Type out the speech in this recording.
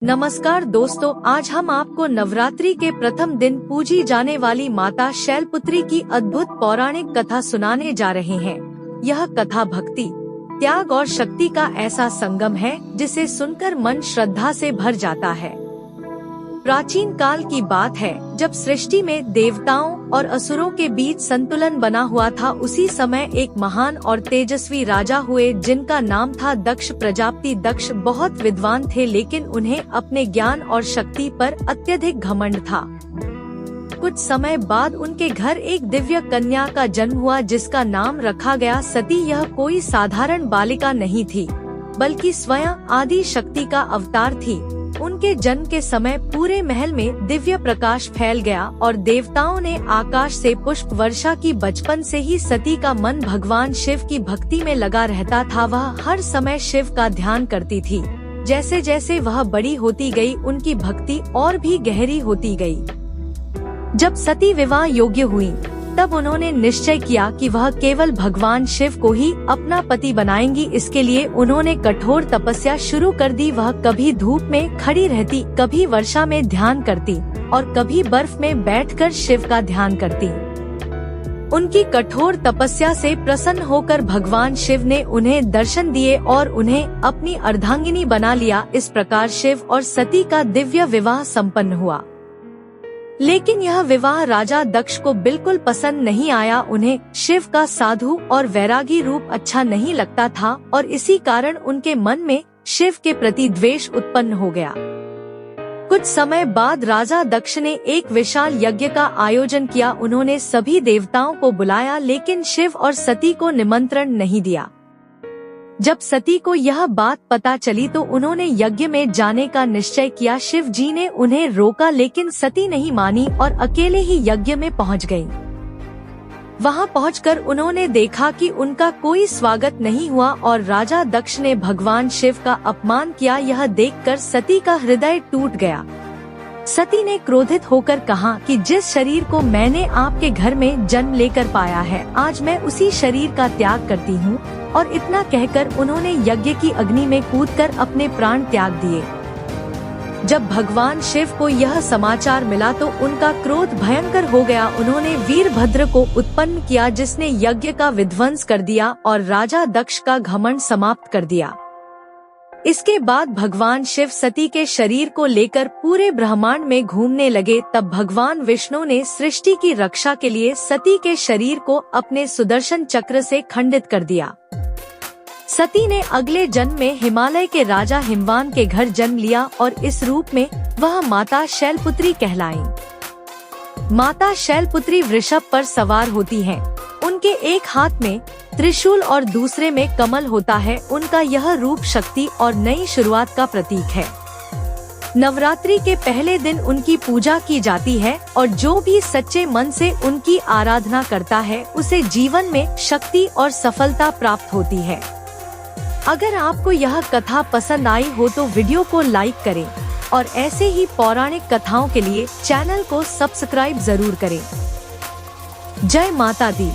नमस्कार दोस्तों, आज हम आपको नवरात्रि के प्रथम दिन पूजी जाने वाली माता शैलपुत्री की अद्भुत पौराणिक कथा सुनाने जा रहे हैं। यह कथा भक्ति, त्याग और शक्ति का ऐसा संगम है जिसे सुनकर मन श्रद्धा से भर जाता है। प्राचीन काल की बात है, जब सृष्टि में देवताओं और असुरों के बीच संतुलन बना हुआ था। उसी समय एक महान और तेजस्वी राजा हुए जिनका नाम था दक्ष प्रजापति। दक्ष बहुत विद्वान थे, लेकिन उन्हें अपने ज्ञान और शक्ति पर अत्यधिक घमंड था। कुछ समय बाद उनके घर एक दिव्य कन्या का जन्म हुआ जिसका नाम रखा गया सती। यह कोई साधारण बालिका नहीं थी, बल्कि स्वयं आदि शक्ति का अवतार थी। उनके जन्म के समय पूरे महल में दिव्य प्रकाश फैल गया और देवताओं ने आकाश से पुष्प वर्षा की। बचपन से ही सती का मन भगवान शिव की भक्ति में लगा रहता था। वह हर समय शिव का ध्यान करती थी। जैसे जैसे वह बड़ी होती गई, उनकी भक्ति और भी गहरी होती गई। जब सती विवाह योग्य हुई, तब उन्होंने निश्चय किया कि वह केवल भगवान शिव को ही अपना पति बनाएंगी। इसके लिए उन्होंने कठोर तपस्या शुरू कर दी। वह कभी धूप में खड़ी रहती, कभी वर्षा में ध्यान करती और कभी बर्फ में बैठकर शिव का ध्यान करती। उनकी कठोर तपस्या से प्रसन्न होकर भगवान शिव ने उन्हें दर्शन दिए और उन्हें अपनी अर्धांगिनी बना लिया। इस प्रकार शिव और सती का दिव्य विवाह संपन्न हुआ। लेकिन यह विवाह राजा दक्ष को बिल्कुल पसंद नहीं आया। उन्हें शिव का साधु और वैरागी रूप अच्छा नहीं लगता था और इसी कारण उनके मन में शिव के प्रति द्वेष उत्पन्न हो गया। कुछ समय बाद राजा दक्ष ने एक विशाल यज्ञ का आयोजन किया। उन्होंने सभी देवताओं को बुलाया, लेकिन शिव और सती को निमंत्रण नहीं दिया। जब सती को यह बात पता चली तो उन्होंने यज्ञ में जाने का निश्चय किया। शिव जी ने उन्हें रोका, लेकिन सती नहीं मानी और अकेले ही यज्ञ में पहुंच गयी। वहां पहुंचकर उन्होंने देखा कि उनका कोई स्वागत नहीं हुआ और राजा दक्ष ने भगवान शिव का अपमान किया। यह देखकर सती का हृदय टूट गया। सती ने क्रोधित होकर कहा कि जिस शरीर को मैंने आपके घर में जन्म लेकर पाया है, आज मैं उसी शरीर का त्याग करती हूँ। और इतना कहकर उन्होंने यज्ञ की अग्नि में कूदकर अपने प्राण त्याग दिए। जब भगवान शिव को यह समाचार मिला तो उनका क्रोध भयंकर हो गया। उन्होंने वीरभद्र को उत्पन्न किया, जिसने यज्ञ का विध्वंस कर दिया और राजा दक्ष का घमंड समाप्त कर दिया। इसके बाद भगवान शिव सती के शरीर को लेकर पूरे ब्रह्मांड में घूमने लगे। तब भगवान विष्णु ने सृष्टि की रक्षा के लिए सती के शरीर को अपने सुदर्शन चक्र से खंडित कर दिया। सती ने अगले जन्म में हिमालय के राजा हिमवान के घर जन्म लिया और इस रूप में वह माता शैलपुत्री कहलाई। माता शैलपुत्री वृषभ पर सवार होती हैं। उनके एक हाथ में त्रिशूल और दूसरे में कमल होता है। उनका यह रूप शक्ति और नई शुरुआत का प्रतीक है। नवरात्रि के पहले दिन उनकी पूजा की जाती है और जो भी सच्चे मन से उनकी आराधना करता है, उसे जीवन में शक्ति और सफलता प्राप्त होती है। अगर आपको यह कथा पसंद आई हो तो वीडियो को लाइक करें और ऐसे ही पौराणिक कथाओं के लिए चैनल को सब्सक्राइब जरूर करें। जय माता दी।